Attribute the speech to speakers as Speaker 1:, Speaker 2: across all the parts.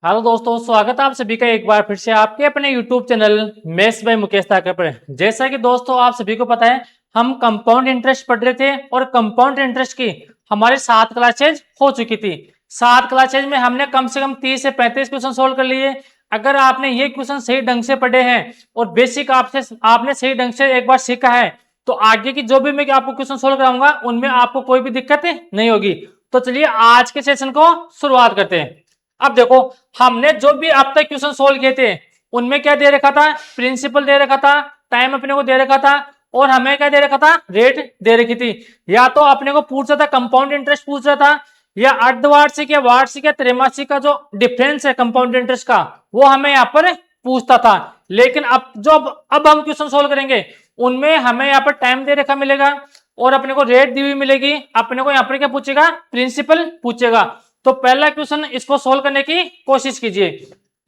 Speaker 1: Hello दोस्तों, स्वागत है आप सभी का एक बार फिर से आपके अपने YouTube channel maths by Mukesh Thakar पर। जैसा कि दोस्तों आप सभी को पता है, हम कंपाउंड इंटरेस्ट पढ़ रहे थे और कंपाउंड इंटरेस्ट की हमारी 7 क्लासेज हो चुकी थी। 7 क्लासेज में हमने कम से कम 30 से 35 क्वेश्चन सोल्व कर लिए। अगर आपने ये क्वेश्चन सही ढंग से पढ़े हैं और बेसिक आपने सही ढंग से एक बार सीखा है, तो आगे की जो भी मैं आपको क्वेश्चन सोल्व कराऊंगा उनमें आपको कोई भी दिक्कत नहीं होगी। तो चलिए आज के सेशन को शुरुआत करते हैं। अब देखो, हमने जो भी अब तक क्वेश्चन सोल्व किए थे उनमें क्या दे रखा था, प्रिंसिपल दे रखा था, टाइम अपने को दे रखा था और हमें क्या दे रखा था, रेट दे रखी थी। या तो अपने को पूछ रहा था कंपाउंड इंटरेस्ट पूछ रहा था, या अर्धवार्षिक या वार्षिक या त्रैमासिक का जो डिफरेंस है कंपाउंड इंटरेस्ट का वो हमें यहाँ पर पूछता था। लेकिन अब हम क्वेश्चन सोल्व करेंगे उनमें हमें यहाँ पर टाइम दे रखा मिलेगा और अपने को रेट दी हुई मिलेगी। अपने को यहाँ पर क्या पूछेगा, प्रिंसिपल पूछेगा। तो पहला क्वेश्चन, इसको सोल्व करने की कोशिश कीजिए।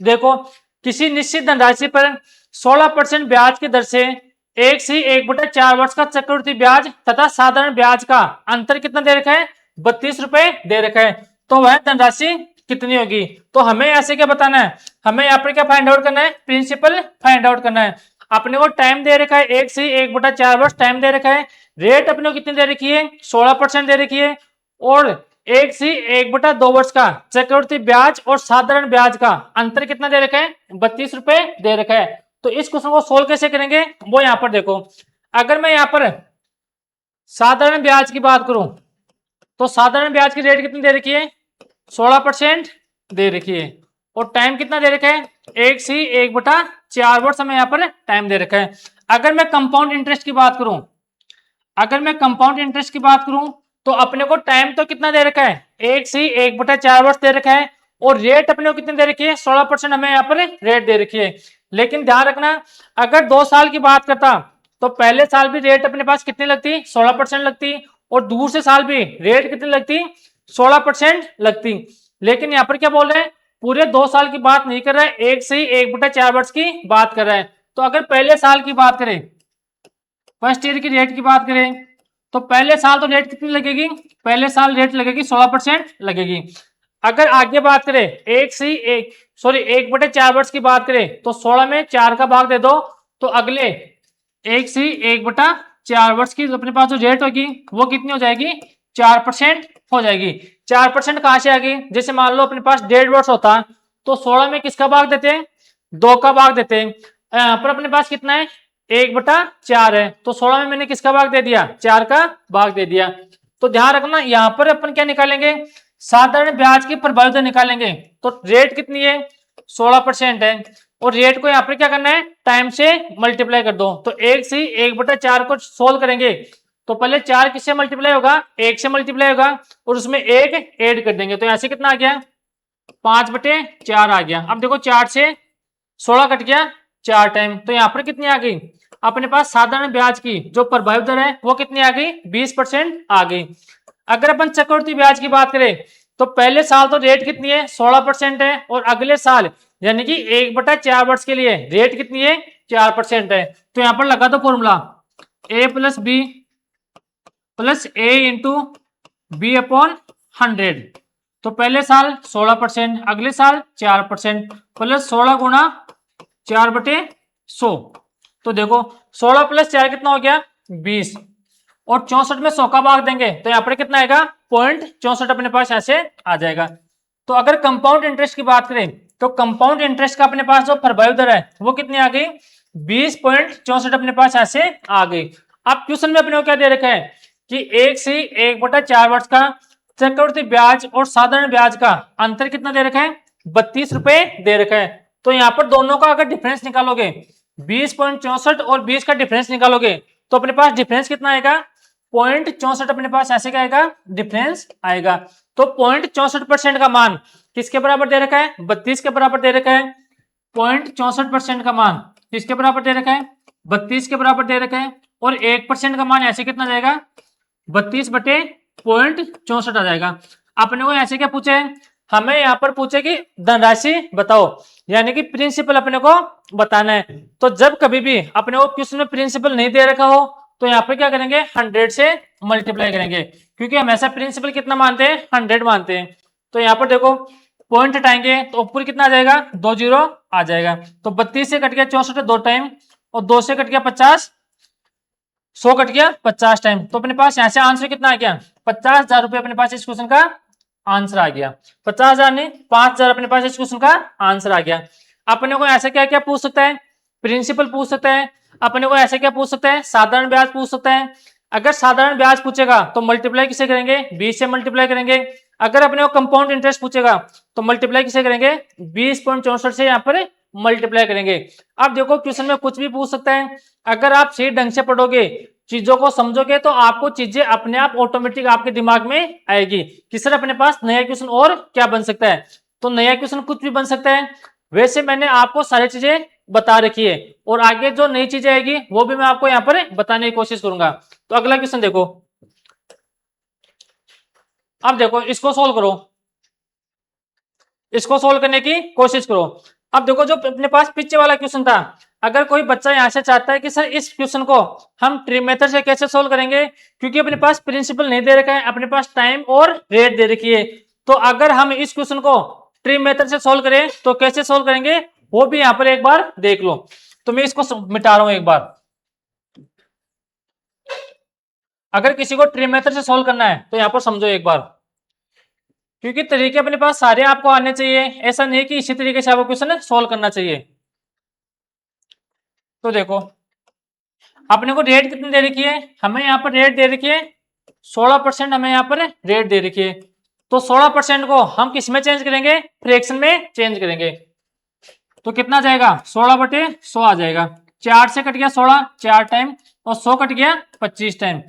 Speaker 1: देखो, किसी निश्चित धनराशि पर 16% ब्याज की दर से 1/4 वर्ष का चक्रवृद्धि ब्याज तथा साधारण ब्याज का अंतर कितना दे रखा है, 32 रुपए दे रखा है। तो वह धनराशि कितनी होगी। तो हमें ऐसे क्या बताना है, हमें यहाँ पर क्या फाइंड आउट करना है, प्रिंसिपल फाइंड आउट करना है। अपने को टाइम दे रखा है 1/4 वर्ष टाइम दे रखा है। रेट अपने को कितनी दे रखी है, 16% दे रखी है। और 1/2 वर्ष का चक्रवृद्धि ब्याज और साधारण ब्याज का अंतर कितना दे रखा है, 32 रुपए दे रखा है। तो इस क्वेश्चन को सोल्व कैसे करेंगे वो यहाँ पर देखो। अगर मैं यहाँ पर साधारण ब्याज की बात करूं तो साधारण ब्याज की रेट कितनी दे रखी है, 16% दे रखी है। और टाइम कितना दे रखा है, 1/4 वर्ष हमें यहाँ पर टाइम दे रखा है। अगर मैं कंपाउंड इंटरेस्ट की बात करूं तो अपने को टाइम तो कितना दे रखा है, 1/4 वर्ष दे रखा है। और रेट अपने को कितनी दे रखी है, 16% हमें यहाँ पर रेट दे रखी है। लेकिन ध्यान रखना, अगर 2 साल की बात करता तो पहले साल भी रेट अपने पास कितनी लगती, 16% लगती। और दूसरे साल भी रेट कितनी लगती, 16% लगती। लेकिन यहाँ पर क्या बोल रहे हैं, पूरे 2 साल की बात नहीं कर रहा है, 1/4 वर्ष की बात कर रहा है। तो अगर पहले साल की बात करें, फर्स्ट ईयर की रेट की बात करें, तो पहले साल तो रेट कितनी लगेगी, पहले साल रेट लगेगी 16% लगेगी। अगर आगे बात करें 1/4 वर्ष की बात करें तो 16 में 4 का भाग दे दो, तो अगले 1/4 वर्ष की अपने पास जो रेट होगी वो कितनी हो जाएगी, 4% हो जाएगी। 4% कहां से आ गई, जैसे मान लो अपने पास 1.5 वर्ष होता तो 16 में किसका भाग देते हैं, 2 का भाग देते हैं। यहाँ पर अपने पास कितना है, 1/4 है, तो 16 में मैंने किसका भाग दे दिया, 4 का भाग दे दिया। तो ध्यान रखना, यहाँ पर अपन क्या निकालेंगे, साधारण ब्याज की प्रभावी दर निकालेंगे। तो रेट कितनी है, 16% है। और रेट को यहाँ पर क्या करना है, टाइम से मल्टीप्लाई कर दो। तो 1/4 को सोल्व करेंगे तो पहले 4 किससे मल्टीप्लाई होगा, 1 से मल्टीप्लाई होगा और उसमें 1 ऐड कर देंगे। तो यहाँ से कितना आ गया, 5/4 आ गया। अब देखो 4 से 16 कट गया 4 टाइम, तो यहाँ पर कितनी आ गई, अपने पास साधारण ब्याज की जो प्रभावी दर है वो कितनी आ गई, 20% आ गई। अगर अपन चक्रवृद्धि ब्याज की बात करें तो पहले साल तो रेट कितनी है, 16% है। और अगले साल यानी कि 1/4 वर्ष के लिए रेट कितनी है, 4% है। तो यहाँ पर लगा दो फॉर्मूला, A+B+A×B/100। तो पहले साल 16%, अगले साल 4%, प्लस 16 गुणा 4/100। तो देखो 16 + 4 कितना हो गया, 20। और 64 में 100 का भाग देंगे तो यहाँ पर कितना आएगा, 0.64 अपने पास ऐसे आ जाएगा। तो अगर कंपाउंड इंटरेस्ट की बात करें तो कंपाउंड इंटरेस्ट का अपने पास जो प्रभावी दर है वो कितनी आ गई, 20.64 अपने पास ऐसे आ गई। अब क्वेश्चन में अपने को क्या दे रखा है कि 1/4 वर्ष का चक्रवृद्धि ब्याज और साधारण ब्याज का अंतर कितना दे रखा है, 32 रुपए दे रखा है। तो यहाँ पर दोनों का अगर डिफरेंस निकालोगे, 20.64 और 20 का डिफरेंस निकालोगे तो अपने पास डिफरेंस कितना आएगा, 0.64 अपने पास ऐसे क्या आएगा, डिफरेंस आएगा। तो 0.64% का मान किसके बराबर दे रखा है, 32 के बराबर दे रखा है। 0.64% का मान किसके बराबर दे रखा है, 32 के बराबर दे रखा है। और 1% का मान ऐसे कितना जाएगा, 32/0.64 आ जाएगा। अपने को ऐसे क्या पूछे है, हमें यहाँ पर पूछे कि धनराशि बताओ, यानी कि प्रिंसिपल अपने को बताना है। तो जब कभी भी अपने को क्वेश्चन में प्रिंसिपल नहीं दे रखा हो तो यहाँ पर क्या करेंगे, 100 से मल्टीप्लाई करेंगे, क्योंकि हमेशा प्रिंसिपल कितना मानते हैं, 100 मानते हैं। तो यहाँ पर देखो पॉइंट हटाएंगे तो ऊपर कितना आ जाएगा, 2 जीरो आ जाएगा। तो 32 से कट गया 64 दो टाइम, और 2 से कट गया 50, 100 कट गया 50 टाइम। तो अपने पास यहाँ से आंसर कितना आ गया, 50,000 रुपये अपने पास इस क्वेश्चन का आंसर आ गया। 50,000 नहीं, 5,000 अपने पास इस क्वेश्चन का आंसर आ गया। अपने को ऐसे क्या क्या पूछ सकता है, प्रिंसिपल पूछ सकता है, अपने को ऐसे क्या पूछ सकता है, साधारण ब्याज पूछ सकता है। अगर साधारण ब्याज पूछेगा तो मल्टीप्लाई किसे करेंगे, 20 से मल्टीप्लाई करेंगे। अगर अपने को कंपाउंड इंटरेस्ट पूछेगा तो मल्टीप्लाई किसे करेंगे, 20.64 से यहाँ पर मल्टीप्लाई करेंगे। अब देखो क्वेश्चन में कुछ भी पूछ सकता है, अगर आप सही ढंग से पढ़ोगे, चीजों को समझोगे, तो आपको चीजें अपने आप ऑटोमेटिक आपके दिमाग में आएगी कि सर अपने पास नया क्वेश्चन और क्या बन सकता है। तो नया क्वेश्चन कुछ भी बन सकता है। वैसे मैंने आपको सारी चीजें बता रखी है, और आगे जो नई चीजें आएगी वो भी मैं आपको यहाँ पर बताने की कोशिश करूंगा। तो अगला क्वेश्चन देखो, अब देखो इसको सोल्व करो, इसको सोल्व करने की कोशिश करो। अब देखो जो अपने पास पीछे वाला क्वेश्चन था, अगर कोई बच्चा यहाँ से चाहता है कि सर इस क्वेश्चन को हम ट्री मेथड से कैसे सोल्व करेंगे, क्योंकि अपने पास प्रिंसिपल नहीं दे रखा है, अपने पास टाइम और रेट दे रखी है। तो अगर हम इस क्वेश्चन को ट्री मेथड से सोल्व करें तो कैसे सोल्व करेंगे, वो भी यहाँ पर एक बार देख लो। तो मैं इसको मिटा रहा हूं एक बार। अगर किसी को ट्री मेथड से सोल्व करना है तो यहाँ पर समझो एक बार, क्योंकि तरीके अपने पास सारे आपको आने चाहिए, ऐसा नहीं कि इसी तरीके से आपको क्वेश्चन सोल्व करना चाहिए। तो देखो अपने को रेट कितनी दे रखी है, हमें यहाँ पर रेट दे रखी है 16%, हमें यहाँ पर रेट दे रखी है। तो 16% को हम किस में चेंज करेंगे, फ्रैक्शन में चेंज करेंगे। तो कितना जाएगा, 16/100 आ जाएगा। 4 से कट गया 16 4 टाइम, और 100 कट गया 25 टाइम।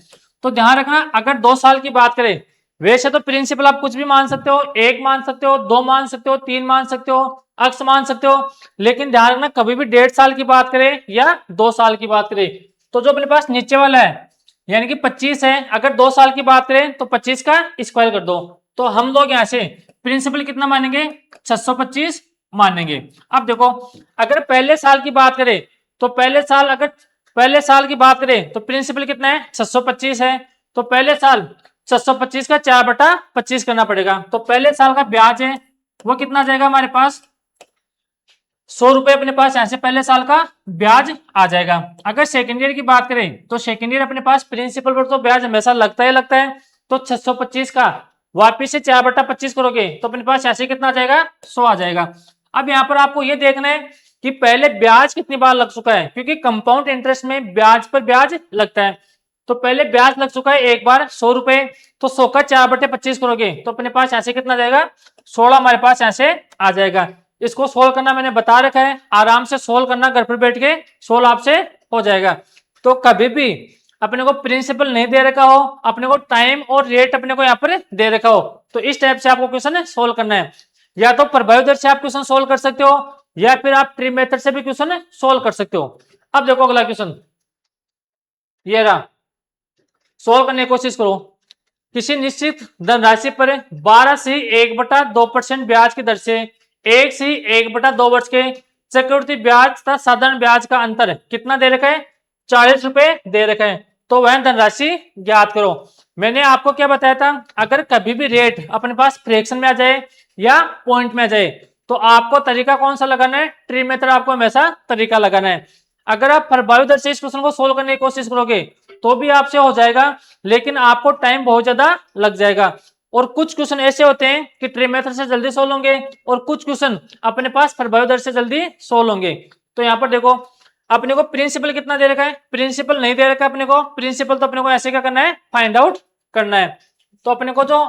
Speaker 1: तो ध्यान रखना, अगर 2 साल की बात करें, वैसे तो प्रिंसिपल आप कुछ भी मान सकते हो, 1 मान सकते हो, 2 मान सकते हो, 3 मान सकते हो, अक्स मान सकते हो, लेकिन ध्यान रखना कभी भी 1.5 साल की बात करें या 2 साल की बात करें, तो जो अपने पास नीचे वाला है यानी कि 25 है, अगर 2 साल की बात करें तो 25 का स्क्वायर कर दो। तो हम लोग यहाँ से प्रिंसिपल कितना मानेंगे, 625 मानेंगे। अब देखो अगर पहले साल की बात करें तो पहले साल की बात करें तो प्रिंसिपल कितना है, 625 है। तो पहले साल 625 का 4/25 करना पड़ेगा। तो पहले साल का ब्याज है वो कितना आ जाएगा हमारे पास, 100 रुपए अपने पास यहाँ से पहले साल का ब्याज आ जाएगा। अगर सेकेंड ईयर की बात करें तो सेकेंड ईयर अपने पास प्रिंसिपल पर तो ब्याज हमेशा लगता ही लगता है। तो 625 का वापिस से 4/25 करोगे तो अपने पास ऐसे कितना आ जाएगा, 100 आ जाएगा। अब यहाँ पर आपको ये देखना है कि पहले ब्याज कितनी बार लग चुका है, क्योंकि कंपाउंड इंटरेस्ट में ब्याज पर ब्याज लगता है। तो पहले ब्याज लग चुका है एक बार 100 रुपए, तो 100 का 4/25 करोगे तो अपने पास ऐसे कितना जाएगा, 16 हमारे पास ऐसे आ जाएगा। इसको सोल्व करना मैंने बता रखा है, आराम से सोल्व करना, घर पर बैठ के सोल्व आपसे हो जाएगा। तो कभी भी अपने को प्रिंसिपल नहीं दे रखा हो, अपने को टाइम और रेट अपने को यहाँ पर दे रखा हो, तो इस टाइप से आपको क्वेश्चन सोल्व करना है। या तो प्रभावी दर से आप क्वेश्चन सोल्व कर सकते हो, या फिर आप ट्री मेथड से भी क्वेश्चन सोल्व कर सकते हो। अब देखो अगला क्वेश्चन ये रहा, सोल्व करने की कोशिश करो। किसी निश्चित धनराशि पर 12 से 1/2% ब्याज की दर से 1 से 1/2 वर्ष के चक्रवृद्धि ब्याज तथा साधारण ब्याज का अंतर कितना दे रखा है, 40 रुपए दे रखा है। तो वह धनराशि ज्ञात करो। मैंने आपको क्या बताया था, अगर कभी भी रेट अपने पास फ्रैक्शन में आ जाए या पॉइंट में आ जाए तो आपको तरीका कौन सा लगाना है, ट्री मेथड आपको हमेशा तरीका लगाना है। अगर आप प्रभावी दर से इस क्वेश्चन को सोल्व करने की कोशिश करोगे तो भी आपसे हो जाएगा, लेकिन आपको टाइम बहुत ज्यादा लग जाएगा। और कुछ क्वेश्चन ऐसे होते हैं कि ट्री मेथड से जल्दी सोल्व होंगे, और कुछ क्वेश्चन अपने पास प्रभावी दर से जल्दी सोल्व होंगे। तो यहाँ पर देखो अपने को प्रिंसिपल कितना दे रखा है, प्रिंसिपल नहीं दे रखा है अपने को, प्रिंसिपल तो अपने को ऐसे क्या करना है, फाइंड आउट करना है। तो अपने को जो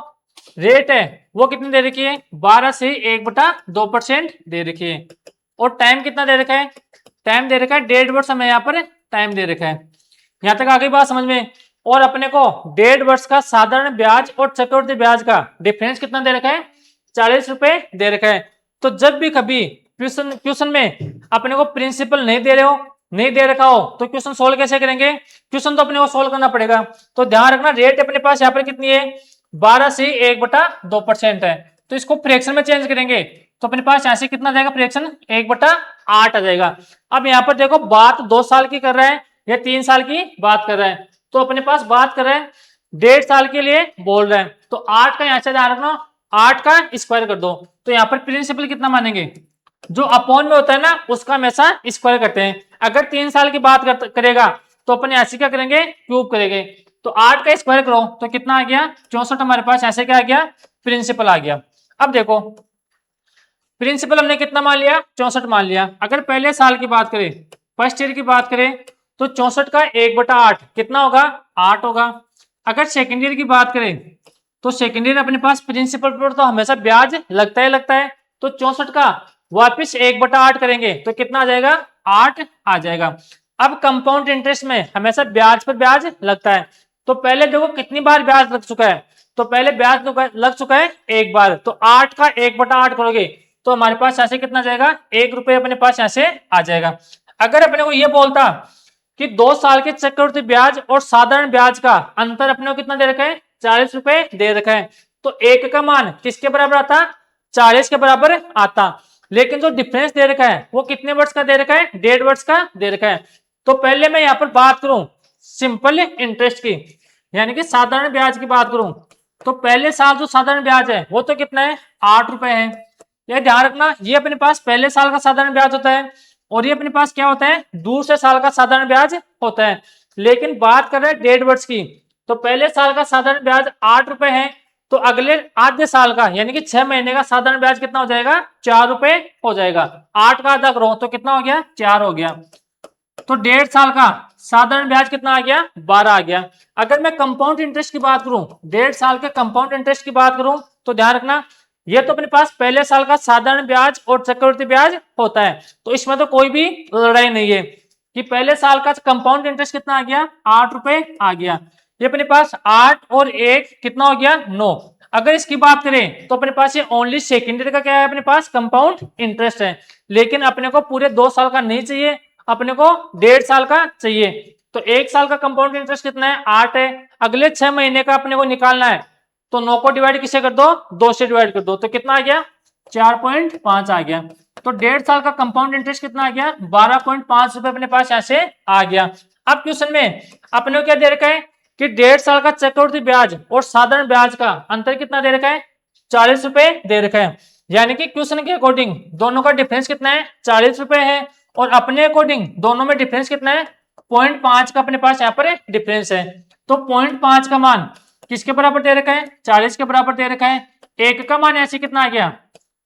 Speaker 1: रेट है वो कितनी दे रखी है, 12 से 1/2% दे रखी है। और टाइम कितना दे रखा है, टाइम दे रखा है 1.5 वर्ष, हमें यहाँ पर टाइम दे रखा है। यहाँ तक आ गई बात समझ में। और अपने को 1.5 वर्ष का साधारण ब्याज और चक्रवृद्धि ब्याज का डिफरेंस कितना दे रखा है, 40 रुपए दे रखा है। तो जब भी कभी क्वेश्चन में अपने को प्रिंसिपल नहीं दे रहे हो, नहीं दे रखा हो, तो क्वेश्चन सोल्व कैसे करेंगे, क्वेश्चन तो अपने को सोल्व करना पड़ेगा। तो ध्यान रखना रेट अपने पास यहाँ पर कितनी है, 12 से 1/2% है। तो इसको फ्रैक्शन में चेंज करेंगे तो अपने पास यहाँ से कितना जाएगा, फ्रैक्शन 1/8 आ जाएगा। अब यहाँ पर देखो बात 2 साल की कर रहा है या 3 साल की बात कर रहा है, तो अपने पास बात कर रहा है 1.5 साल के लिए बोल रहा है। तो 8 का यहाँ से ध्यान रखना, 8 का स्क्वायर कर दो। तो यहाँ पर प्रिंसिपल कितना मानेंगे, जो अपॉन में होता है ना उसका हमेशा स्क्वायर करते हैं। अगर 3 साल की बात करेगा तो अपन ऐसे क्या करेंगे, क्यूब करेंगे। तो 8 का स्क्वायर करो तो कितना आ गया 64, हमारे पास ऐसे क्या आ गया, प्रिंसिपल आ गया। अब देखो प्रिंसिपल हमने कितना मान लिया, 64 मान लिया। अगर पहले साल की बात करें, फर्स्ट ईयर की बात करें, तो 64 का 1/8 कितना होगा, 8 होगा। अगर सेकेंड ईयर की बात करें तो सेकेंड ईयर अपने पास प्रिंसिपल पर तो हमेशा ब्याज लगता ही लगता है। तो 64 का वापिस 1/8 करेंगे तो कितना आ जाएगा, 8 आ जाएगा। अब कंपाउंड इंटरेस्ट में हमेशा ब्याज पर ब्याज लगता है। तो पहले देखो कितनी बार ब्याज लग चुका है, तो पहले ब्याज लग चुका है एक बार। तो 8 का 1/8 करोगे तो हमारे पास ऐसे कितना जाएगा, 1 रुपये अपने पास ऐसे आ जाएगा। अगर अपने को ये बोलता कि 2 साल के चक्रवृद्धि ब्याज और साधारण ब्याज का अंतर अपने को कितना दे रखा है, 40 रुपए दे रखा है, तो 1 का मान किसके बराबर आता, 40 के बराबर आता। लेकिन जो डिफरेंस दे रखा है वो कितने वर्ष का दे रखा है, 1.5 वर्ष का दे रखा है। तो पहले मैं यहाँ पर बात करूं सिंपल इंटरेस्ट की, यानी कि साधारण ब्याज की बात करूं, तो पहले साल जो साधारण ब्याज है वो तो कितना है, 8 रुपए है। यह ध्यान रखना, ये अपने पास पहले साल का साधारण ब्याज होता है और ये अपने पास क्या होता है, दूसरे साल का साधारण ब्याज होता है। लेकिन बात कर रहे हैं 1.5 वर्ष की, तो पहले साल का साधारण ब्याज 8 रुपए है, तो अगले आधे साल का यानी कि 6 महीने का साधारण ब्याज कितना हो जाएगा, 4 रुपए हो जाएगा। 8 का आधा करो तो कितना हो गया, 4 हो गया। तो 1.5 साल का साधारण ब्याज कितना आ गया, 12 आ गया। अगर मैं कंपाउंड इंटरेस्ट की बात करूं, 1.5 साल के कंपाउंड इंटरेस्ट की बात करूं, तो ध्यान रखना ये तो अपने पास पहले साल का साधारण ब्याज और चक्रवृद्धि ब्याज होता है, तो इसमें तो कोई भी लड़ाई नहीं है कि पहले साल का कंपाउंड इंटरेस्ट कितना आ गया, 8 रुपए आ गया। ये अपने पास 8 और 1 कितना हो गया, 9। अगर इसकी बात करें तो अपने पास ये ओनली सेकेंड ईयर का क्या है, अपने पास कंपाउंड इंटरेस्ट है। लेकिन अपने को पूरे 2 साल का नहीं चाहिए, अपने को 1.5 साल का चाहिए। तो 1 साल का कंपाउंड इंटरेस्ट कितना है, 8 है। अगले 6 महीने का अपने को निकालना है, तो 9 को डिवाइड किससे कर दो, 2 से डिवाइड कर दो, तो कितना आ गया, 4.5 आ गया। तो 1.5 साल का कंपाउंड इंटरेस्ट कितना आ गया, 12.5 रुपए अपने पास ऐसे आ गया। अब क्वेश्चन में अपने को क्या दे रखा है कि 1.5 साल का चक्रवृद्धि ब्याज और साधारण ब्याज का अंतर कितना दे रखा है, 40 रुपए दे रखा है। यानी कि क्वेश्चन के अकॉर्डिंग दोनों का डिफरेंस कितना है, 40 रुपए है, और अपने अकॉर्डिंग दोनों में डिफरेंस कितना है, 0.5 का अपने पास यहाँ पर डिफरेंस है। तो 0.5 का मान किसके बराबर दे रखा है, 40 के बराबर दे रखा है। 1 का मान ऐसे कितना आ गया,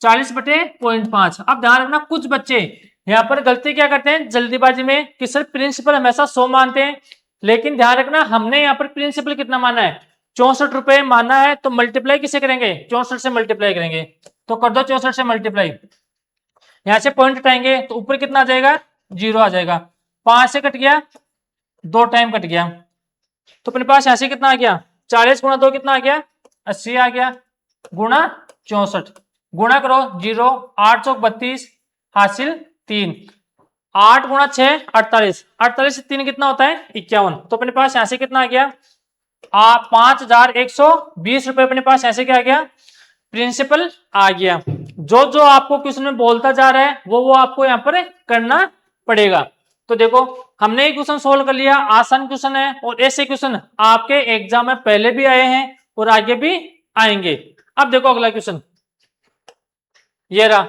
Speaker 1: 40/0.5। अब ध्यान रखना कुछ बच्चे यहाँ पर गलती क्या करते हैं जल्दीबाजी में कि सर प्रिंसिपल हमेशा 100 मानते हैं, लेकिन ध्यान रखना हमने यहाँ पर प्रिंसिपल कितना माना है, 64 रुपए माना है, तो मल्टीप्लाई किसे करेंगे, 64 से मल्टीप्लाई करेंगे। तो कर दो 64 से मल्टीप्लाई, यहां से पॉइंट हटाएंगे तो ऊपर कितना आ जाएगा, 0 आ जाएगा। 5 से कट गया, 2 टाइम कट गया, तो अपने पास ऐसे कितना आ गया, 40 गुणा 2 कितना आ गया, 80 आ गया, गुणा 64, गुणा करो 0, 8 चौक 32, हासिल 3, 8 गुणा 6 48, 48 से 3 कितना होता है, 51। तो अपने पास ऐसे कितना आ गया, 5120 रुपए अपने पास ऐसे क्या आ गया, प्रिंसिपल आ गया। जो जो आपको क्वेश्चन में बोलता जा रहा है वो आपको यहाँ पर करना पड़ेगा। तो देखो हमने ये क्वेश्चन सोल्व कर लिया, आसान क्वेश्चन है, और ऐसे क्वेश्चन आपके एग्जाम में पहले भी आए हैं और आगे भी आएंगे। अब देखो अगला क्वेश्चन ये रहा।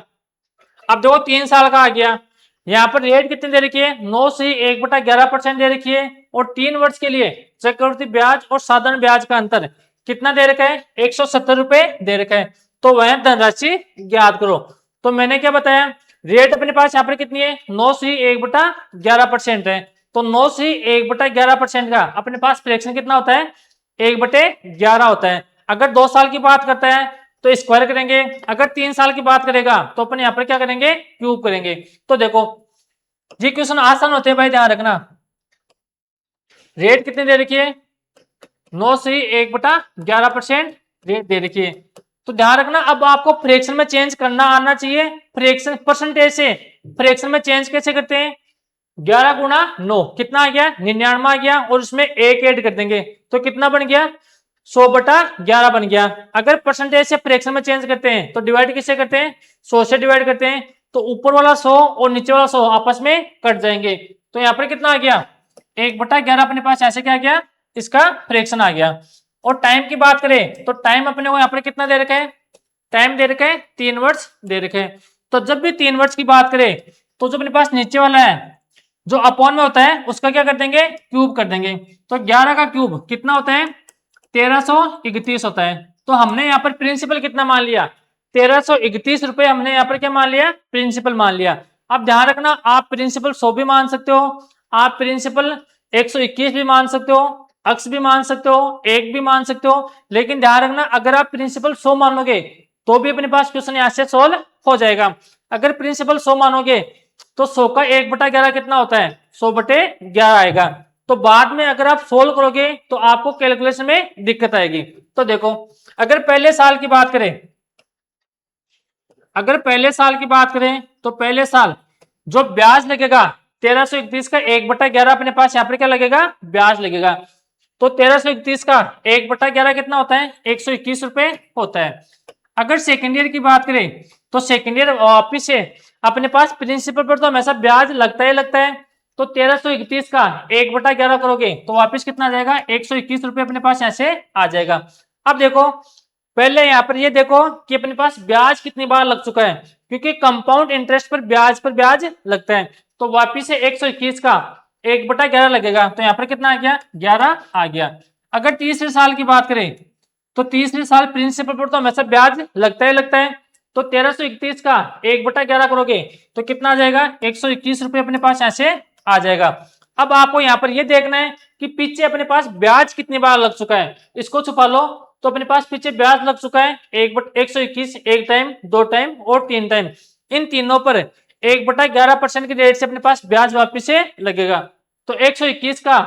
Speaker 1: अब देखो 3 साल का आ गया, यहाँ पर रेट कितनी दे रखी है, 9 से 1/11% दे रखी है, और 3 वर्ष के लिए चक्रवृद्धि ब्याज और साधारण ब्याज का अंतर कितना दे रखा है, 170 रुपए दे रखा है। तो वह धनराशि ज्ञात करो। तो मैंने क्या बताया, रेट अपने पास यहाँ पर कितनी है, 9 से 1/11% है। तो 9 से 1/11% का अपने पास फ्रैक्शन कितना होता है, 1/11 होता है। अगर 2 साल की बात करता है तो स्क्वायर करेंगे, अगर 3 साल की बात करेगा तो अपन यहाँ पर क्या करेंगे, क्यूब करेंगे। तो देखो ये क्वेश्चन आसान होते हैं भाई, ध्यान रखना। रेट कितनी दे रखी है, 9 से 1/11% रेट दे रखी है। तो ध्यान रखना अब आपको फ्रैक्शन में चेंज करना आना चाहिए। फ्रैक्शन परसेंटेज से फ्रैक्शन में चेंज कैसे करते हैं, 11 गुणा 9 कितना आ गया, 99 आ गया, और उसमें 1 ऐड कर देंगे तो कितना बन गया, 100/11 बन गया। अगर परसेंटेज से फ्रैक्शन में चेंज करते हैं तो डिवाइड किससे करते हैं, 100 से डिवाइड करते हैं, तो ऊपर वाला 100 और नीचे वाला 100 आपस में कट जाएंगे। तो यहाँ पर कितना आ गया, 1/11 अपने पास ऐसे क्या आ गया, इसका फ्रैक्शन आ गया। और टाइम की बात करें तो टाइम अपने को यहाँ पर कितना दे रखा है, टाइम दे रखा है 3 वर्ष दे रखे हैं। तो जब भी 3 वर्ष की बात करें तो जो अपने पास नीचे वाला है जो अपॉन में होता है उसका क्या कर देंगे, क्यूब कर देंगे। तो 11 का क्यूब कितना होता है, 1331 होता है। तो हमने यहाँ पर प्रिंसिपल कितना मान लिया, 1331 रुपए हमने यहाँ पर क्या मान लिया, प्रिंसिपल मान लिया। अब ध्यान रखना, आप प्रिंसिपल 100 भी मान सकते हो, आप प्रिंसिपल 121 भी मान सकते हो, अक्स भी मान सकते हो, एक भी मान सकते हो। लेकिन ध्यान रखना, अगर आप प्रिंसिपल 100 मानोगे तो भी अपने पास क्वेश्चन यहाँ से सोल्व हो जाएगा। अगर प्रिंसिपल 100 मानोगे तो 100 का 1/11 कितना होता है, 100/11 आएगा। तो बाद में अगर आप सोल्व करोगे तो आपको कैलकुलेशन में दिक्कत आएगी। तो देखो, अगर पहले साल की बात करें, तो पहले साल जो ब्याज लगेगा 1331 का 1/11 अपने पास यहाँ पर क्या लगेगा, ब्याज लगेगा। तो 1331 का 1/11 कितना होता है, 121 रुपए होता है। अगर सेकेंड ईयर की बात करें तो सेकेंड ईयर वापिस से अपने पास प्रिंसिपल पर तो हमेशा ब्याज लगता ही लगता है। तो 1331 का 1/11 करोगे तो वापिस कितना आ जाएगा, 121 रुपए अपने पास ऐसे आ जाएगा। अब देखो, पहले यहाँ पर ये देखो कि अपने पास ब्याज कितनी बार लग चुका है, क्योंकि कंपाउंड इंटरेस्ट पर ब्याज लगता है। तो वापिस से 121 का 1/11 लगेगा, तो यहाँ पर कितना आ गया, 11 आ गया। अगर तीसरे साल की बात करें तो तीसरे साल प्रिंसिपल पर तो हमेशा ब्याज लगता ही लगता है। तो 1331 का 1/11 करोगे तो कितना आ जाएगा, 121 रुपए अपने पास ऐसे आ जाएगा। अब आपको यहाँ पर ये देखना है कि पीछे अपने पास ब्याज कितनी बार लग चुका है, इसको छुपा लो। तो अपने पास पीछे ब्याज लग चुका है 121, एक टाइम, 2 टाइम और 3 टाइम। इन तीनों पर 1/11% की रेट से अपने पास ब्याज वापिस से लगेगा। तो 121 का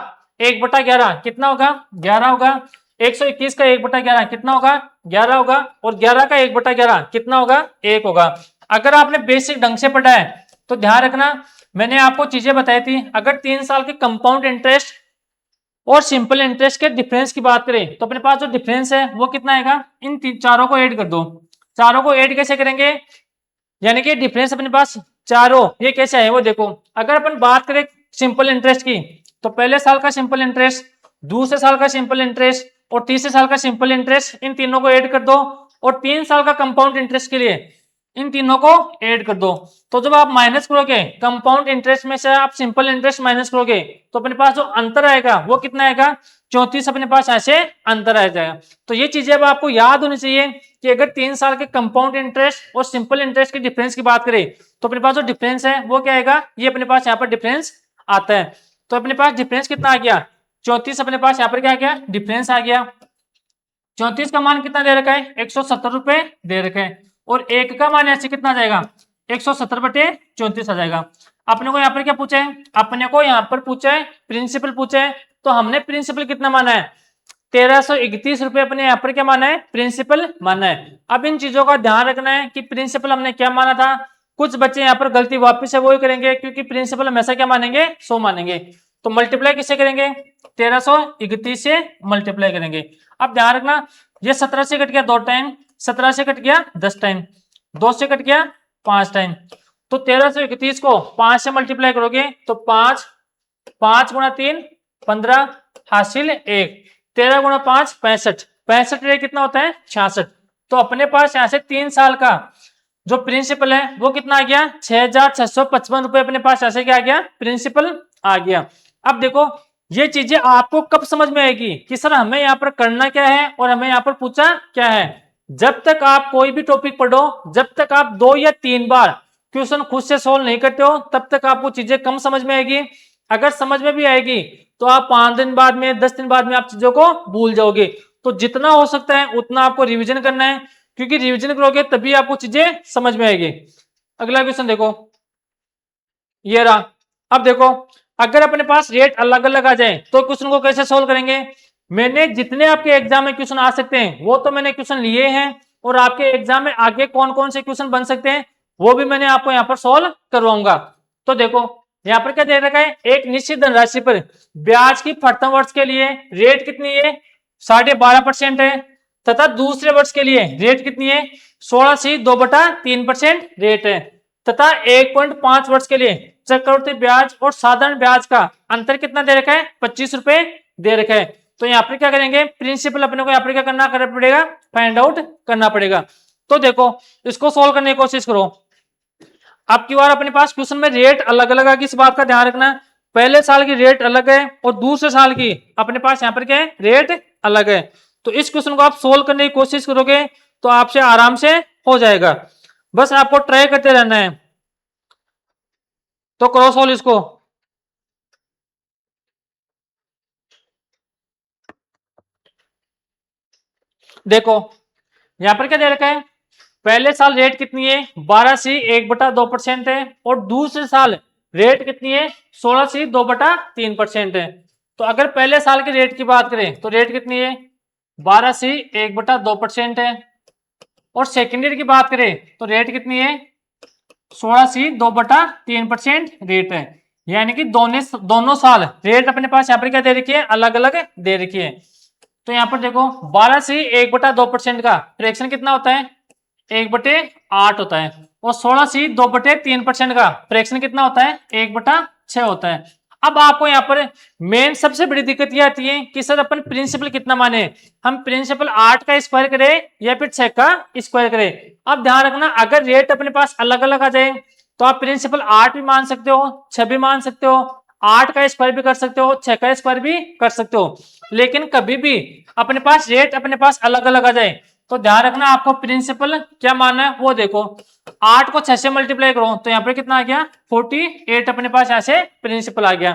Speaker 1: 1/11 कितना होगा, 11 होगा। 121 का 1/11 कितना होगा, 11 होगा। और 11 का 1/11 कितना होगा, 1 होगा। अगर आपने बेसिक ढंग से पढ़ा है तो ध्यान रखना, मैंने आपको चीजें बताई थी। अगर 3 साल के कंपाउंड इंटरेस्ट और सिंपल इंटरेस्ट के डिफरेंस की बात करें तो अपने पास जो डिफरेंस है वो कितना आएगा, इन चारों को ऐड कर दो। चारों को ऐड कैसे करेंगे, यानी कि डिफरेंस अपने पास चारों ये कैसे है वो देखो। अगर अपन बात करें सिंपल इंटरेस्ट की तो पहले साल का सिंपल इंटरेस्ट, दूसरे साल का सिंपल इंटरेस्ट और तीसरे साल का सिंपल इंटरेस्ट, इन तीनों को ऐड कर दो। और 3 साल का कंपाउंड इंटरेस्ट के लिए इन तीनों को ऐड कर दो। तो जब आप माइनस करोगे कंपाउंड इंटरेस्ट में से आप सिंपल इंटरेस्ट माइनस करोगे तो अपने पास जो अंतर आएगा वो कितना आएगा, 34 अपने पास ऐसे अंतर आ जाएगा। तो ये चीजें अब आपको याद होनी चाहिए कि अगर 3 साल के कंपाउंड इंटरेस्ट और सिंपल इंटरेस्ट के डिफरेंस की बात करें तो अपने पास जो डिफरेंस है वो क्या आएगा, ये अपने पास यहाँ पर डिफरेंस आता है। तो अपने पास डिफरेंस कितना आ गया, 34 अपने पास यहाँ पर क्या आ गया, डिफरेंस आ गया। 34 का मान कितना दे रखा है, 170 रुपए दे रखे हैं। और एक का मान ऐसे कितना आ जाएगा, 170/34 आ जाएगा। अपने को यहाँ पर क्या पूछा है, अपने को यहाँ पर पूछा है प्रिंसिपल पूछा है। तो हमने प्रिंसिपल कितना माना है, 1331 रुपए अपने यहाँ पर क्या माना है, प्रिंसिपल माना है। अब इन चीजों का ध्यान रखना है कि प्रिंसिपल हमने क्या माना था। कुछ बच्चे यहाँ पर गलती वापिस से वही करेंगे, क्योंकि प्रिंसिपल हमेशा क्या मानेंगे, 100 मानेंगे। तो मल्टीप्लाई किससे करेंगे, 1331 से मल्टीप्लाई करेंगे। अब ध्यान रखना, ये 17 से कट गया 2 टाइम, 17 से कट गया 10 टाइम, 2 से कट गया 5 टाइम। तो 1331 को 5 से मल्टीप्लाई करोगे तो 5, 5 गुणा 3 15, हासिल 1, 13 गुणा 5 65, 65 कितना होता है 66। तो अपने पास यहाँ से 3 साल का जो प्रिंसिपल है वो कितना आ गया, 6655 रुपए अपने पास ऐसे क्या आ गया, प्रिंसिपल आ गया। अब देखो, ये चीजें आपको कब समझ में आएगी कि सर हमें यहाँ पर करना क्या है और हमें यहाँ पर पूछा क्या है। जब तक आप कोई भी टॉपिक पढ़ो, जब तक आप 2 या 3 बार क्वेश्चन खुद से सोल्व नहीं करते हो तब तक आपको चीजें कम समझ में आएगी। अगर समझ में भी आएगी तो आप 5 दिन बाद में, 10 दिन बाद में आप चीजों को भूल जाओगे। तो जितना हो सकता है उतना आपको रिविजन करना है, क्योंकि रिविजन करोगे तभी आपको चीजें समझ में आएगी। अगला क्वेश्चन देखो, ये रहा। अब देखो, अगर अपने पास रेट अलग अलग आ जाए तो क्वेश्चन को कैसे सोल्व करेंगे। मैंने जितने आपके एग्जाम में क्वेश्चन आ सकते हैं वो तो मैंने क्वेश्चन लिए हैं, और आपके एग्जाम में आगे कौन कौन से क्वेश्चन बन सकते हैं वो भी मैंने आपको यहाँ पर सोल्व करवाऊंगा। तो देखो, यहाँ पर क्या दे रखा है, एक निश्चित धनराशि पर ब्याज की प्रथम वर्ष के लिए रेट कितनी है, 12.5% है, तथा दूसरे वर्ष के लिए रेट कितनी है, 16 से 2/3% रेट है, तथा 1.5 वर्ष के लिए चक्रवृद्धि ब्याज और साधारण ब्याज का अंतर कितना दे रखा है, 25 रुपए दे रखा है। तो यहाँ पर क्या करेंगे, प्रिंसिपल अपने को यहाँ पर क्या करना पड़ेगा, फाइंड आउट करना पड़ेगा। तो देखो इसको सोल्व करने की कोशिश करो। अब की बार अपने पास क्वेश्चन में रेट अलग अलग आएगी, इस बात का ध्यान रखना। पहले साल की रेट अलग है और दूसरे साल की अपने पास यहाँ पर क्या है, रेट अलग है। तो इस क्वेश्चन को आप सोल्व करने की कोशिश करोगे तो आपसे आराम से हो जाएगा, बस आपको ट्राई करते रहना है। तो करो सोल्व इसको। देखो यहां पर क्या दे रखा है, पहले साल रेट कितनी है 12C1/2% है और दूसरे साल रेट कितनी है 16C2/3% है। तो अगर पहले साल के रेट की बात करें तो रेट कितनी है 12C1/2% है और सेकेंड ईयर की बात करें तो रेट कितनी है 16C2/3% रेट है। यानी कि दोनों साल रेट अपने पास यहाँ पर क्या दे रखी है, अलग अलग दे रखी है। तो यहाँ पर देखो 12C1/2% का फ्रैक्शन कितना होता है 1/8 होता है और 16C2/3% का फ्रैक्शन कितना होता है 1/6 होता है। अब आपको यहाँ पर मेन सबसे बड़ी दिक्कत ये आती है कि सर अपन प्रिंसिपल कितना माने, हम प्रिंसिपल 8 का स्क्वायर करें या फिर 6 का स्क्वायर करें। अब ध्यान रखना अगर रेट अपने पास अलग अलग आ जाए तो आप प्रिंसिपल 8 भी मान सकते हो 6 भी मान सकते हो, 8 का स्क्वायर भी कर सकते हो 6 का स्क्वायर भी कर सकते हो। लेकिन कभी भी अपने पास रेट अपने पास अलग अलग आ जाए तो ध्यान रखना आपको प्रिंसिपल क्या मानना है वो देखो। 8 को 6 से मल्टीप्लाई करो तो यहाँ पे कितना आ गया 48 अपने पास यहाँ से प्रिंसिपल आ गया।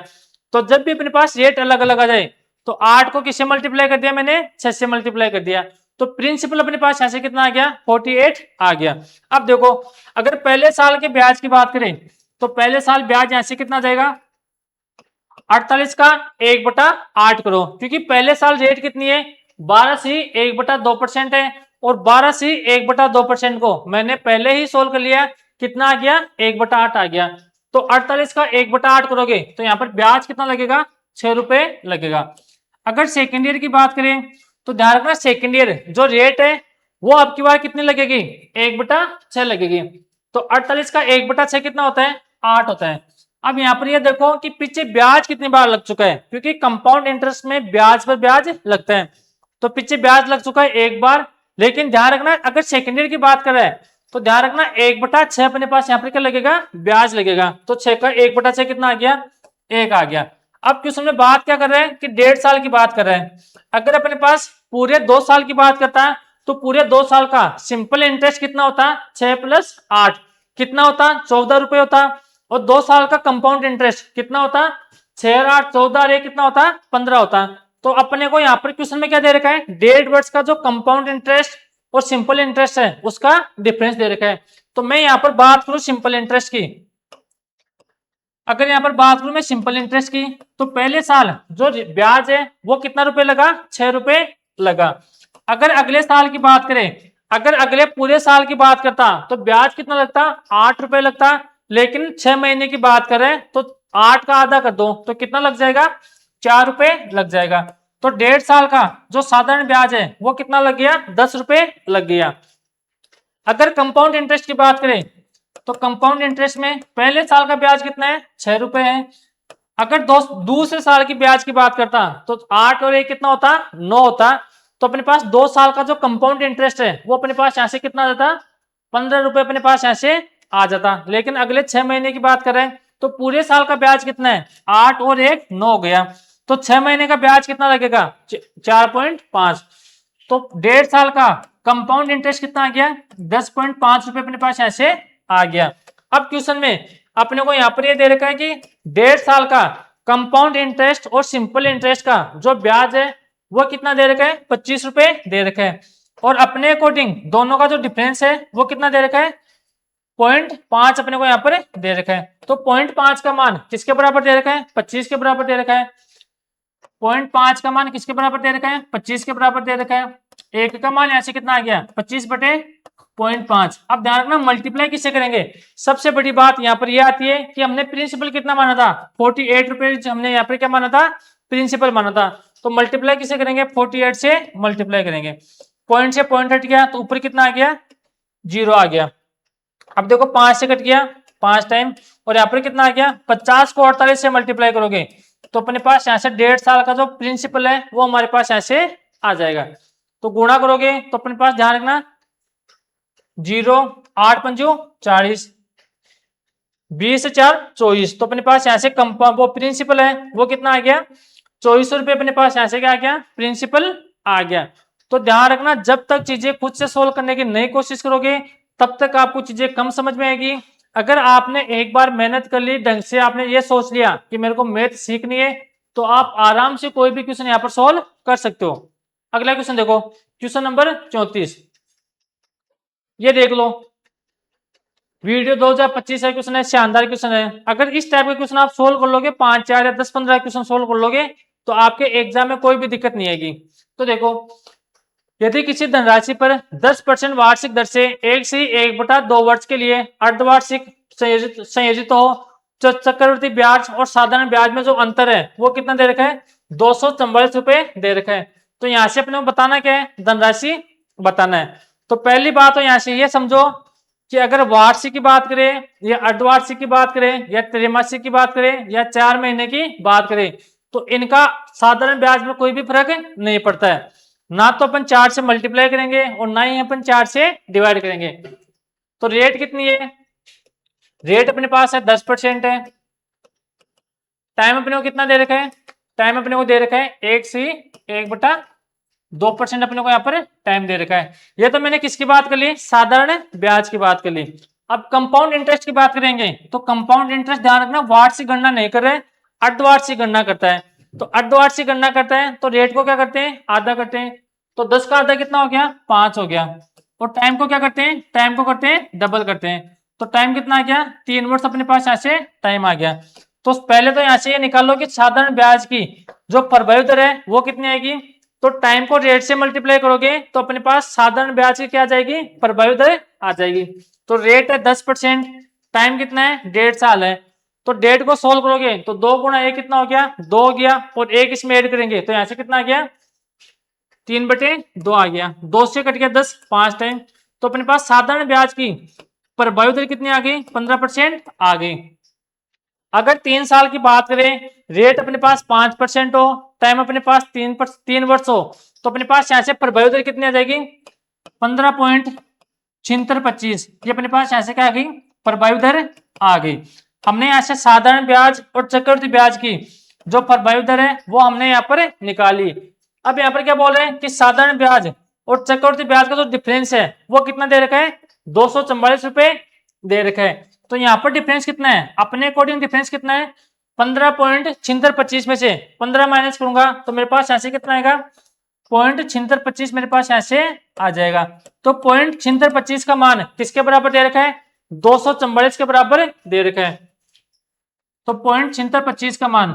Speaker 1: तो जब भी अपने पास रेट अलग अलग आ जाए तो 8 को किससे मल्टीप्लाई कर दिया मैंने 6 से मल्टीप्लाई कर दिया, तो प्रिंसिपल अपने पास यहाँ से कितना आ गया 48 आ गया। अब देखो अगर पहले साल के ब्याज की बात करें तो पहले साल ब्याज यहाँ से कितना जाएगा 48 का 1/8 करो, क्योंकि पहले साल रेट कितनी है 12C1/2% है और 12C1/2% को मैंने पहले ही सोल्व कर लिया, कितना आ गया 1/8 आ गया। तो 48 का 1/8 करोगे तो यहाँ पर ब्याज कितना लगेगा 6 रुपए लगेगा। अगर सेकेंड ईयर की बात करें तो ध्यान रखना सेकेंड ईयर जो रेट है वो आपकी बार कितनी लगेगी 1/6 लगेगी। तो 48 का 1/6 कितना होता है 8 होता है। अब यहाँ पर ये देखो कि पीछे ब्याज कितनी बार लग चुका है, क्योंकि कंपाउंड इंटरेस्ट में ब्याज पर ब्याज लगता है। तो पीछे ब्याज लग चुका है एक बार, लेकिन ध्यान रखना अगर सेकेंड ईयर की बात कर रहा है तो ध्यान रखना 1/6 अपने पास यहाँ पर क्या लगेगा ब्याज लगेगा। तो 6 का 1/6 कितना आ गया 1 आ गया। अब क्वेश्चन में बात क्या कर रहे हैं कि 1.5 साल की बात कर रहे हैं। अगर अपने पास पूरे 2 साल की बात करता है तो पूरे 2 साल का सिंपल इंटरेस्ट कितना होता 6 + 8 कितना होता 14 रुपए होता और 2 साल का कंपाउंड इंटरेस्ट कितना होता 6 और 8 14 और 1 कितना होता 15 होता। तो अपने को यहाँ पर क्वेश्चन में क्या दे रखा है 1.5 वर्ष का जो कंपाउंड इंटरेस्ट और सिंपल इंटरेस्ट है उसका डिफरेंस दे रखा है। तो मैं यहाँ पर बात करूं सिंपल इंटरेस्ट की, अगर यहाँ पर बात करूं मैं सिंपल इंटरेस्ट की तो पहले साल जो ब्याज है वो कितना रुपए लगा 6 रुपए लगा। अगर अगले साल की बात करें, अगर अगले पूरे साल की बात करता तो ब्याज कितना लगता 8 रुपए लगता, लेकिन 6 महीने की बात करें तो 8 का आधा कर दो तो कितना लग जाएगा 4 रुपए लग जाएगा। तो 1.5 साल का जो साधारण ब्याज है वो कितना लग गया 10 रुपए लग गया। अगर कंपाउंड इंटरेस्ट की बात करें तो कंपाउंड इंटरेस्ट में पहले साल का ब्याज कितना है 6 रुपए है। अगर दूसरे साल की ब्याज की बात करता तो 8 और 1 कितना होता 9 होता। तो अपने पास 2 साल का जो कंपाउंड इंटरेस्ट है वो अपने पास यहाँ से कितना जाता 15 रुपए अपने पास यहाँ से आ जाता। लेकिन अगले 6 महीने की बात करें तो पूरे साल का ब्याज कितना है 8 और 1 9 हो गया, तो 6 महीने का ब्याज कितना लगेगा 4.5। तो 1.5 साल का कंपाउंड इंटरेस्ट कितना आ गया 10.5 रुपए अपने पास ऐसे आ गया। अब क्वेश्चन में अपने को यहाँ पर ये दे रखा है कि 1.5 साल का कंपाउंड इंटरेस्ट और सिंपल इंटरेस्ट का जो ब्याज है वो कितना दे रखा है 25 रुपए दे रखा है और अपने अकॉर्डिंग दोनों का जो डिफरेंस है वो कितना दे रखा है 0.5 अपने को यहाँ पर दे रखा है। तो 0.5 का मान किसके बराबर दे रखा है 25 के बराबर दे रखा है। 0.5 का मान किसके बराबर दे रखा है 25 के बराबर दे रखा है। एक का मान ऐसे कितना आ गया 25/0.5। अब ध्यान रखना मल्टीप्लाई किससे करेंगे, सबसे बड़ी बात यहाँ पर यह आती है कि हमने प्रिंसिपल कितना माना था 48 रुपए, हमने यहाँ पर क्या माना था प्रिंसिपल माना था। तो मल्टीप्लाई किससे करेंगे 48 से मल्टीप्लाई करेंगे, पॉइंट से पॉइंट हट गया तो ऊपर कितना आ गया 0 आ गया। अब देखो 5 से कट गया 5 टाइम और यहाँ पर कितना आ गया 50 को 48 से मल्टीप्लाई करोगे तो अपने पास यहाँ से 1.5 साल का जो प्रिंसिपल है वो हमारे पास यहाँ से आ जाएगा। तो गुणा करोगे तो अपने पास ध्यान रखना 0, 8 पंजू 40, 20 4 24। तो अपने पास यहाँ से कंपाउंड वो प्रिंसिपल है वो कितना आ गया 2400 रुपये। अपने पास यहाँ से क्या आ गया प्रिंसिपल आ गया। तो ध्यान रखना जब तक चीजें खुद से सोल्व करने की नई कोशिश करोगे तब तक आपको चीजें कम समझ में आएगी। अगर आपने एक बार मेहनत कर ली ढंग से, आपने ये सोच लिया कि मेरे को मैथ सीखनी है, तो आप आराम से कोई भी क्वेश्चन यहाँ पर सोल्व कर सकते हो। अगला क्वेश्चन देखो, क्वेश्चन नंबर 34, ये देख लो, वीडियो 2025 का क्वेश्चन है, शानदार क्वेश्चन है। अगर इस टाइप के क्वेश्चन आप सोल्व कर लोगे, 5 4 या 10 15 क्वेश्चन सोल्व कर लोगे, तो आपके एग्जाम में कोई भी दिक्कत नहीं आएगी। तो देखो, यदि किसी धनराशि पर 10% वार्षिक दर से 1/2 वर्ष के लिए अर्धवार्षिक संयोजित हो, तो चक्रवृद्धि ब्याज और साधारण ब्याज में जो अंतर है वो कितना दे रखा है 244 रुपए दे रखा है। तो यहाँ से अपने को बताना क्या है, धनराशि बताना है। तो पहली बात तो यहाँ से ये समझो कि अगर वार्षिक की बात करें या अर्धवार्षिक की बात करें या त्रैमासिक की बात करें या 4 महीने की बात करें, तो इनका साधारण ब्याज में कोई भी फर्क नहीं पड़ता है। ना तो अपन 4 से मल्टीप्लाई करेंगे और ना ही अपन 4 से डिवाइड करेंगे। तो रेट कितनी है, रेट अपने पास है 10% है। टाइम अपने को कितना दे रखा है, टाइम अपने को दे रखा है 1/2% अपने को यहाँ पर टाइम दे रखा है। ये तो मैंने किसकी बात कर ली, साधारण ब्याज की बात कर ली। अब कंपाउंड इंटरेस्ट की बात करेंगे, तो कंपाउंड इंटरेस्ट ध्यान रखना वार्षिक गणना नहीं कर रहे, अर्धवार्षिक गणना करता है। तो अर्धवार्षिक गणना करता है तो रेट को क्या करते हैं, आधा करते हैं। तो 10 का आधा कितना हो गया 5 हो गया। और टाइम को क्या करते हैं, टाइम को करते हैं डबल करते हैं। तो टाइम कितना आ गया 3 वर्ष अपने पास यहाँ से टाइम आ गया। तो पहले तो यहाँ से ये निकाल लो कि साधारण ब्याज की जो प्रभावी दर है वो कितनी आएगी। तो टाइम को रेट से मल्टीप्लाई करोगे तो अपने पास साधारण ब्याज की क्या आ जाएगी, प्रभावी दर आ जाएगी। तो रेट है 10%, टाइम कितना है 1.5 साल है। तो 1.5 को सोल्व करोगे तो 2 गुणा 1 कितना हो गया 2 हो गया, और 1 इसमें ऐड करेंगे तो यहाँ से कितना आ गया 3/2 आ गया। 2 से कट गया 10, 5 टाइम। तो अपने पास साधारण ब्याज की प्रभावी दर कितनी आ गई 15% आ गई। अगर 3 साल की बात करें, रेट अपने पास 5% हो, टाइम अपने पास 3 वर्ष हो, तो अपने पास यहाँ से प्रभावी दर कितनी आ जाएगी 15.7625। ये अपने पास यहाँ से क्या आ गई प्रभावी दर आ गई। हमने यहाँ से साधारण ब्याज और चक्रवृद्धि ब्याज की जो प्रभावी दर है वो हमने यहाँ पर निकाली। अब यहाँ पर क्या बोल रहे हैं कि साधारण ब्याज और चक्रवृद्धि ब्याज का जो डिफरेंस है वो कितना दे रखा है 244 रुपए दे रखा है। तो यहाँ पर डिफरेंस कितना है, अपने अकॉर्डिंग डिफरेंस कितना है 15.7625 में से 15 माइनस करूंगा तो मेरे पास यहाँ से कितना आएगा 0.7625 मेरे पास यहाँ से आ जाएगा। तो 0.7625 का मान किसके बराबर दे रखा है 244 के बराबर दे रखा है। तो 0.7625 का मान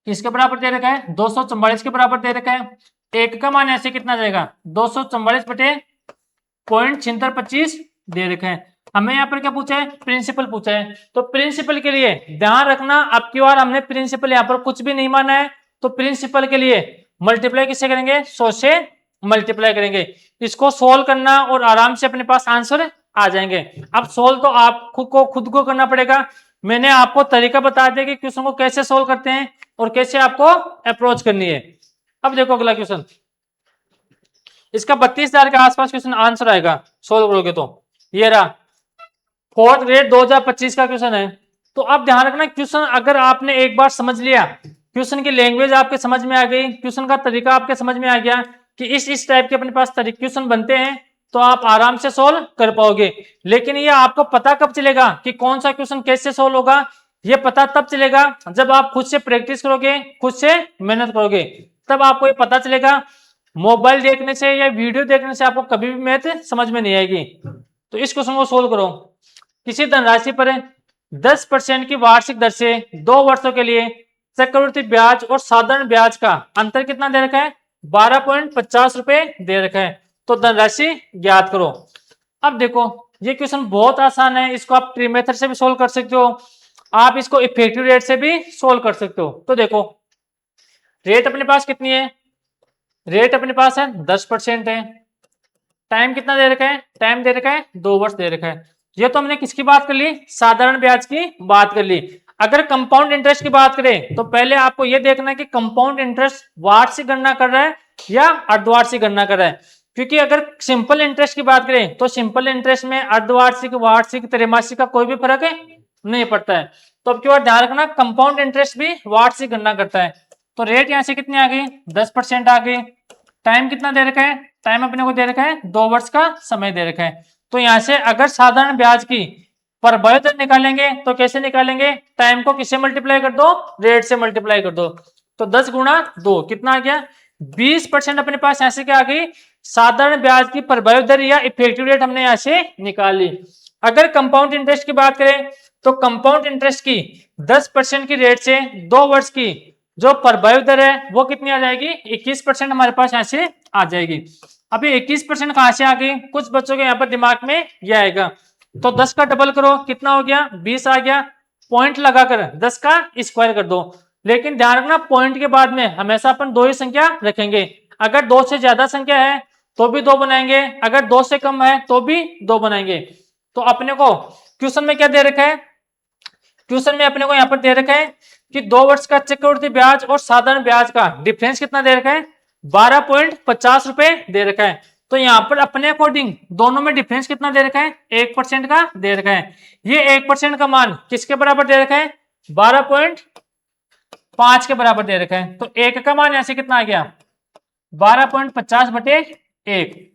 Speaker 1: किसके बराबर दे रखा है 244 के बराबर दे रखा है। एक का मान ऐसे कितना जाएगा 244 बटे 0.7625 दे रखा है। हमें यहाँ पर क्या पूछा है प्रिंसिपल पूछा है। तो प्रिंसिपल के लिए ध्यान रखना अब की बार हमने प्रिंसिपल यहाँ पर कुछ भी नहीं माना है, तो प्रिंसिपल के लिए मल्टीप्लाई किससे करेंगे 100 से मल्टीप्लाई करेंगे। इसको सोल्व करना और आराम से अपने पास आंसर आ जाएंगे। अब सोल्व तो आप खुद को करना पड़ेगा। मैंने आपको तरीका बता दिया कि क्वेश्चन को कैसे सोल्व करते हैं और कैसे आपको अप्रोच करनी है। अब देखो अगला क्वेश्चन, इसका 32,000 के आसपास क्वेश्चन आंसर आएगा सोल्व करोगे तो। ये रहा 4th ग्रेड 2025 का क्वेश्चन है। तो अब ध्यान रखना क्वेश्चन अगर आपने एक बार समझ लिया, क्वेश्चन की लैंग्वेज आपके समझ में आ गई, क्वेश्चन का तरीका आपके समझ में आ गया कि इस टाइप के अपने पास तरीके क्वेश्चन बनते हैं, तो आप आराम से सोल्व कर पाओगे। लेकिन ये आपको पता कब चलेगा कि कौन सा क्वेश्चन कैसे सोल्व होगा, ये पता तब चलेगा जब आप खुद से प्रैक्टिस करोगे, खुद से मेहनत करोगे, तब आपको ये पता चलेगा। मोबाइल देखने से या वीडियो देखने से आपको कभी भी मैथ समझ में नहीं आएगी। तो इस क्वेश्चन को सोल्व करो। किसी धनराशि पर 10% की वार्षिक दर से 2 वर्षों के लिए चक्रवृद्धि ब्याज और साधारण ब्याज का अंतर कितना दे रखा है 12.50 रुपए दे रखा है। तो धनराशि ज्ञात करो। अब देखो ये क्वेश्चन बहुत आसान है, इसको आप ट्री मेथड से भी सोल्व कर सकते हो, आप इसको इफेक्टिव रेट से भी सोल्व कर सकते हो। तो देखो रेट अपने पास कितनी है, रेट अपने पास है 10% है। टाइम कितना दे रखा है, टाइम दे रखा है 2 वर्ष दे रखा है। ये तो हमने किसकी बात कर ली, साधारण ब्याज की बात कर ली। अगर कंपाउंड इंटरेस्ट की बात करें तो पहले आपको यह देखना है कि कंपाउंड इंटरेस्ट वार्षिक गणना कर रहा है या अर्धवार्षिक गणना कर रहा है। क्योंकि अगर सिंपल इंटरेस्ट की बात करें तो सिंपल इंटरेस्ट में अर्धवार्षिक, वार्षिक, त्रैमासिक का कोई भी फर्क नहीं पड़ता है। तो अब की बार ध्यान रखना, कंपाउंड इंटरेस्ट भी वार्षिक गणना करता है। तो रेट यहाँ से कितनी आ गई, 10% आ गई। टाइम कितना दे रखा है, टाइम अपने को दे रखा है 2 वर्ष का समय दे रखा है। तो यहाँ से अगर साधारण ब्याज की प्रभावी दर निकालेंगे तो कैसे निकालेंगे, टाइम को किससे मल्टीप्लाई कर दो, रेट से मल्टीप्लाई कर दो। तो 10 गुणा 2 कितना आ गया, 20% अपने पास यहाँ से क्या आ गई, साधारण ब्याज की प्रभावी दर या इफेक्टिव रेट हमने यहाँ से निकाली। अगर कंपाउंड इंटरेस्ट की बात करें तो कंपाउंड इंटरेस्ट की 10% की रेट से 2 वर्ष की जो प्रभावी दर है वो कितनी आ जाएगी, 21% हमारे पास यहाँ से आ जाएगी। अभी 21% कहां से आ गई, कुछ बच्चों के यहाँ पर दिमाग में यह आएगा। तो 10 का डबल करो कितना हो गया, 20 आ गया। पॉइंट लगाकर 10 का स्क्वायर कर दो। लेकिन ध्यान रखना पॉइंट के बाद में हमेशा अपन 2 ही संख्या रखेंगे। अगर 2 से ज्यादा संख्या है तो भी 2 बनाएंगे, अगर 2 से कम है तो भी 2 बनाएंगे। तो अपने को क्वेश्चन में क्या दे रखा है, क्वेश्चन में अपने को यहाँ पर दे रखा है कि 2 वर्ष का चक्रवृद्धि ब्याज और साधारण ब्याज का डिफरेंस कितना दे रखा है, 12.50 रुपए दे रखा है। तो यहाँ पर अपने अकॉर्डिंग दोनों में डिफरेंस कितना दे रखा है, 1% का दे रखा है। ये 1% का मान किसके बराबर दे रखा है, 12.5 के बराबर दे रखा है। तो 1 का मान ऐसे कितना आ गया, 12.50/1।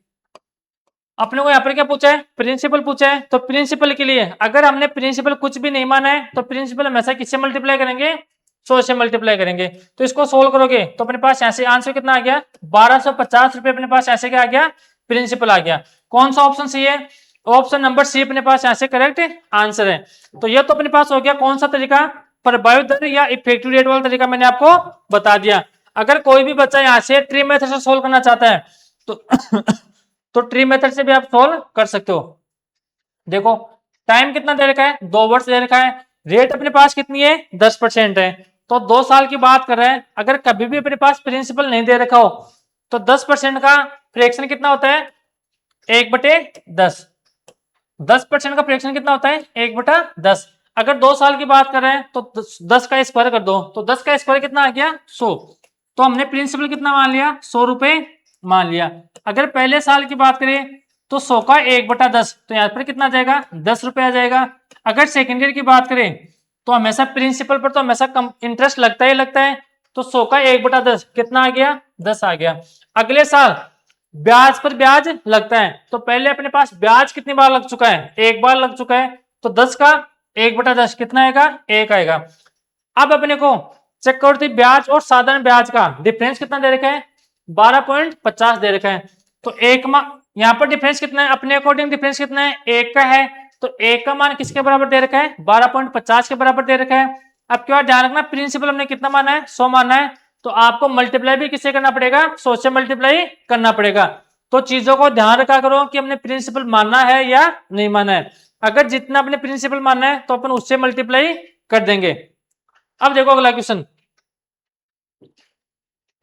Speaker 1: अपने को यहाँ पर क्या पूछा है, प्रिंसिपल पूछा है। तो प्रिंसिपल के लिए अगर हमने प्रिंसिपल कुछ भी नहीं माना है तो प्रिंसिपल हमेशा किससे मल्टीप्लाई करेंगे, 100 से मल्टीप्लाई करेंगे। तो इसको सोल्व करोगे तो अपने पास ऐसे आंसर कितना आ गया, 1250 रुपए अपने पास ऐसे क्या आ गया, प्रिंसिपल आ गया। कौन सा ऑप्शन सही है, ऑप्शन नंबर सी अपने पास ऐसे करेक्ट आंसर है। तो ये तो अपने पास हो गया कौन सा तरीका, प्रभावी दर या इफेक्टिव रेट वाला तरीका मैंने आपको बता दिया। अगर कोई भी बच्चा यहाँ से ट्री मेथड से सोल्व करना चाहता है तो तो ट्री मेथड से भी आप सोल्व कर सकते हो। देखो टाइम कितना दे रखा है, 2 वर्ष दे रखा है, रेट अपने पास कितनी है, 10% है। तो 2 साल की बात कर रहे हैं। अगर कभी भी अपने पास प्रिंसिपल नहीं दे रखा हो तो 10% का फ्रैक्शन कितना होता है, 1/10। 10% का फ्रैक्शन कितना होता है, 1/10। अगर 2 साल की बात कर रहे हैं तो 10 का स्क्वायर कर दो। तो 10 का स्क्वायर कितना आ गया, 100। तो हमने प्रिंसिपल कितना मान लिया, 100 रुपए मान लिया। अगर पहले साल की बात करें तो 100 का 1/10, तो यहाँ पर कितना आ जाएगा, 10 रुपए आ जाएगा। अगर सेकेंड ईयर की बात करें तो हमेशा प्रिंसिपल पर तो हमेशा कम इंटरेस्ट लगता ही लगता है। तो 100 का 1/10 कितना आ गया, 10 आ गया। अगले साल ब्याज पर ब्याज लगता है। तो पहले अपने पास ब्याज कितनी बार लग चुका है, 1 बार लग चुका है। तो 10 का 1/10 कितना आएगा, 1 आएगा। अब अपने को चक्रवृद्धि ब्याज और साधारण ब्याज का डिफरेंस कितना दे रखा है, 12.50 दे रखा है। तो एक यहाँ पर डिफरेंस कितना है, अपने अकॉर्डिंग डिफरेंस कितना है, 1 का है। तो 1 का मान किसके बराबर दे रखा है, 12.50 के बराबर दे रखा है। अब क्या ध्यान रखना, प्रिंसिपल हमने कितना माना है, 100 माना है। तो आपको मल्टीप्लाई भी किससे करना पड़ेगा, 100 से मल्टीप्लाई करना पड़ेगा। तो चीजों को ध्यान रखा करो कि हमने प्रिंसिपल मानना है या नहीं माना है। अगर जितना अपने प्रिंसिपल मानना है तो अपन उससे मल्टीप्लाई कर देंगे। अब देखो अगला क्वेश्चन,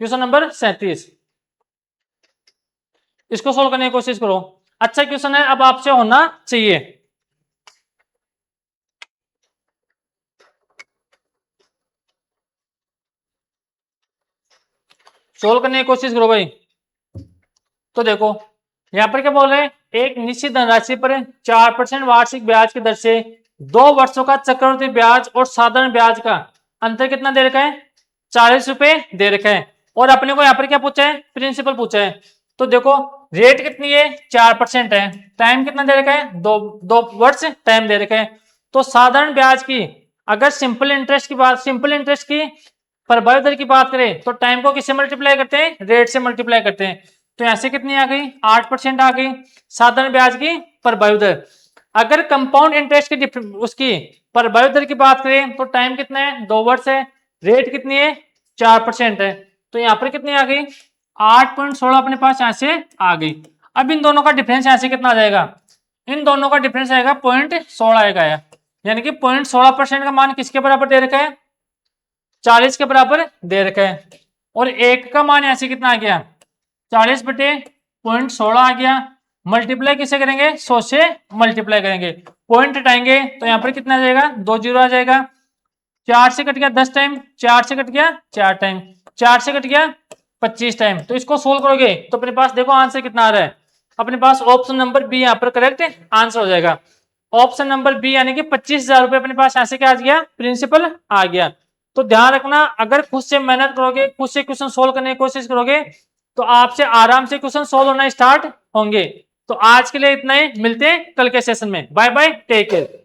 Speaker 1: क्वेश्चन नंबर 37। इसको सोल्व करने की कोशिश करो। अच्छा क्वेश्चन है, अब आपसे होना चाहिए। सोल्व करने की कोशिश करो भाई। तो देखो यहां पर क्या बोल रहे हैं, एक निश्चित धनराशि पर 4% वार्षिक ब्याज की दर से 2 वर्षों का चक्रवृद्धि ब्याज और साधारण ब्याज का अंतर कितना दे रखा है, 40 रुपए दे रखा है। और अपने को यहाँ पर क्या पूछा है, प्रिंसिपल पूछा है। तो देखो रेट कितनी है, 4% है। टाइम कितना दे रखा है, 2 वर्ष टाइम दे रखा है। तो साधारण ब्याज की अगर सिंपल इंटरेस्ट की बात, सिंपल इंटरेस्ट की प्रभावी दर की बात करें तो टाइम को किससे मल्टीप्लाई करते हैं, रेट से मल्टीप्लाई करते हैं। तो यहाँ से कितनी आ गई, 8% आ गई साधारण ब्याज की प्रभावी दर। अगर कंपाउंड इंटरेस्ट की उसकी प्रभावी दर की बात करें तो टाइम कितना है, 2 वर्ष है, रेट कितनी है, 4% है। तो यहाँ पर कितनी आ गई, 8.16 अपने पास यहाँ से आ गई। अब इन दोनों का डिफरेंस यहाँ से कितना आ जाएगा, इन दोनों का डिफरेंस आएगा 0.16 आएगा। यानी कि 0.16% का मान किसके बराबर दे रखा है, 40 के बराबर दे रखा है। और 1 का मान यहाँ से कितना आ गया, 40/0.16 आ गया। मल्टीप्लाई किसे करेंगे, 100 से मल्टीप्लाई करेंगे। पॉइंट हटाएंगे तो यहाँ पर कितना आ जाएगा, 2 जीरो आ जाएगा। 4 से कट गया 10 टाइम, 4 से कट गया 4 टाइम, 4 से कट गया 25 टाइम। तो इसको सोल्व करोगे तो अपने पास देखो आंसर कितना आ रहा है, अपने पास ऑप्शन नंबर बी यहाँ पर करेक्ट आंसर हो जाएगा। ऑप्शन नंबर बी यानी कि 25,000 रुपए अपने पास ऐसे क्या आ गया, प्रिंसिपल आ गया। तो ध्यान रखना, अगर खुद से मेहनत करोगे, खुद से क्वेश्चन सोल्व करने की कोशिश करोगे तो आपसे आराम से क्वेश्चन सोल्व होना स्टार्ट होंगे। तो आज के लिए इतना ही, मिलते हैं कल के सेशन में। Bye bye, take care.